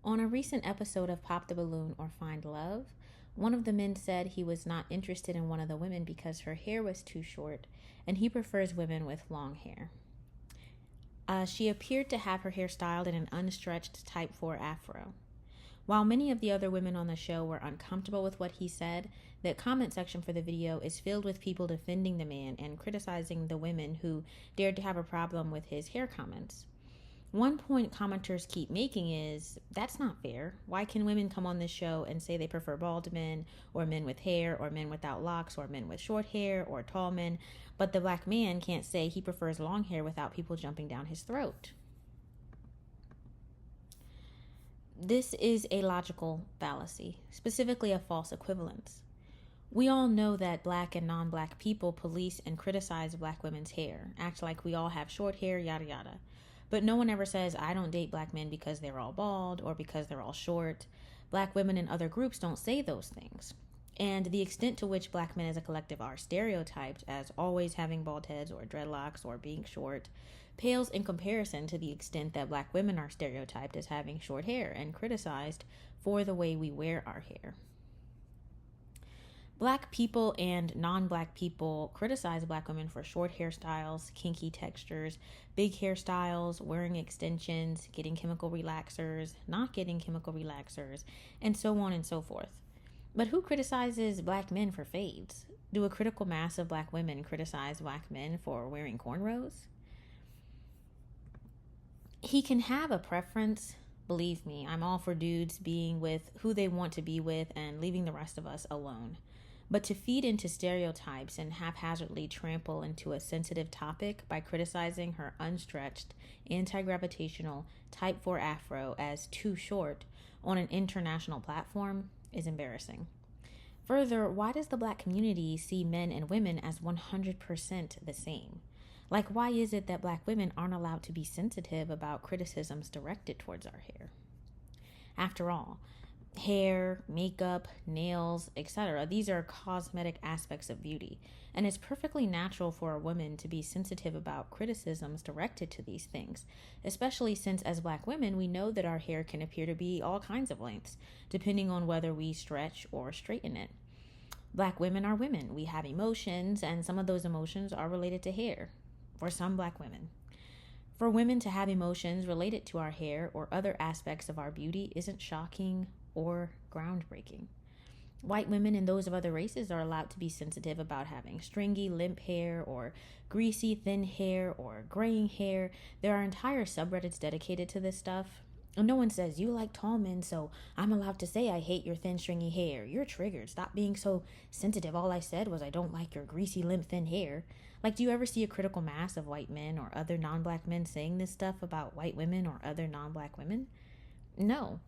On a recent episode of Pop the Balloon or Find Love, one of the men said he was not interested in one of the women because her hair was too short and he prefers women with long hair. She appeared to have her hair styled in an unstretched type 4 afro. While many of the other women on the show were uncomfortable with what he said, the comment section for the video is filled with people defending the man and criticizing the women who dared to have a problem with his hair comments. One point commenters keep making is, that's not fair. Why can women come on this show and say they prefer bald men, or men with hair, or men without locks, or men with short hair, or tall men, but the black man can't say he prefers long hair without people jumping down his throat? This is a logical fallacy, specifically a false equivalence. We all know that black and non-black people police and criticize black women's hair, act like we all have short hair, yada yada. But no one ever says, I don't date black men because they're all bald or because they're all short. Black women in other groups don't say those things. And the extent to which black men as a collective are stereotyped as always having bald heads or dreadlocks or being short pales in comparison to the extent that black women are stereotyped as having short hair and criticized for the way we wear our hair. Black people and non-black people criticize black women for short hairstyles, kinky textures, big hairstyles, wearing extensions, getting chemical relaxers, not getting chemical relaxers, and so on and so forth. But who criticizes black men for fades? Do a critical mass of black women criticize black men for wearing cornrows? He can have a preference. Believe me, I'm all for dudes being with who they want to be with and leaving the rest of us alone. But to feed into stereotypes and haphazardly trample into a sensitive topic by criticizing her unstretched, anti-gravitational type 4 afro as too short on an international platform is embarrassing. Further, why does the black community see men and women as 100% the same? Like, why is it that black women aren't allowed to be sensitive about criticisms directed towards our hair? After all, hair, makeup, nails, etc. These are cosmetic aspects of beauty, and it's perfectly natural for a woman to be sensitive about criticisms directed to these things, especially since as black women, we know that our hair can appear to be all kinds of lengths, depending on whether we stretch or straighten it. Black women are women. We have emotions, and some of those emotions are related to hair, for some black women. For women to have emotions related to our hair or other aspects of our beauty isn't shocking or groundbreaking. White women and those of other races are allowed to be sensitive about having stringy, limp hair or greasy, thin hair or graying hair. There are entire subreddits dedicated to this stuff. And no one says, you like tall men, so I'm allowed to say I hate your thin, stringy hair. You're triggered. Stop being so sensitive. All I said was I don't like your greasy, limp, thin hair. Like, do you ever see a critical mass of white men or other non-black men saying this stuff about white women or other non-black women? No.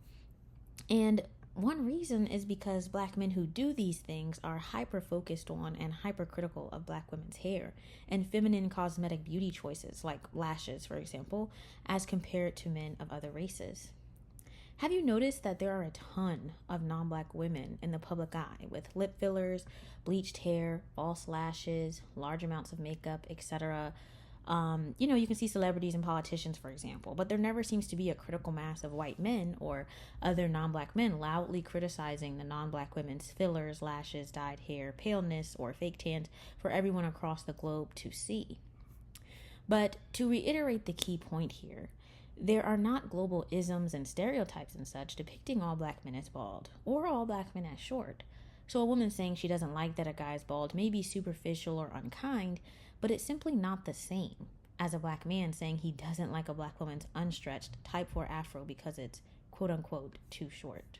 And one reason is because black men who do these things are hyper-focused on and hypercritical of black women's hair and feminine cosmetic beauty choices, like lashes, for example, as compared to men of other races. Have you noticed that there are a ton of non-black women in the public eye with lip fillers, bleached hair, false lashes, large amounts of makeup, etc.? You can see celebrities and politicians, for example, but there never seems to be a critical mass of white men or other non-black men loudly criticizing the non-black women's fillers, lashes, dyed hair, paleness, or fake tans for everyone across the globe to see. But to reiterate the key point here, there are not global isms and stereotypes and such depicting all black men as bald or all black men as short. So a woman saying she doesn't like that a guy is bald may be superficial or unkind, but it's simply not the same as a black man saying he doesn't like a black woman's unstretched type 4 afro because it's quote unquote too short.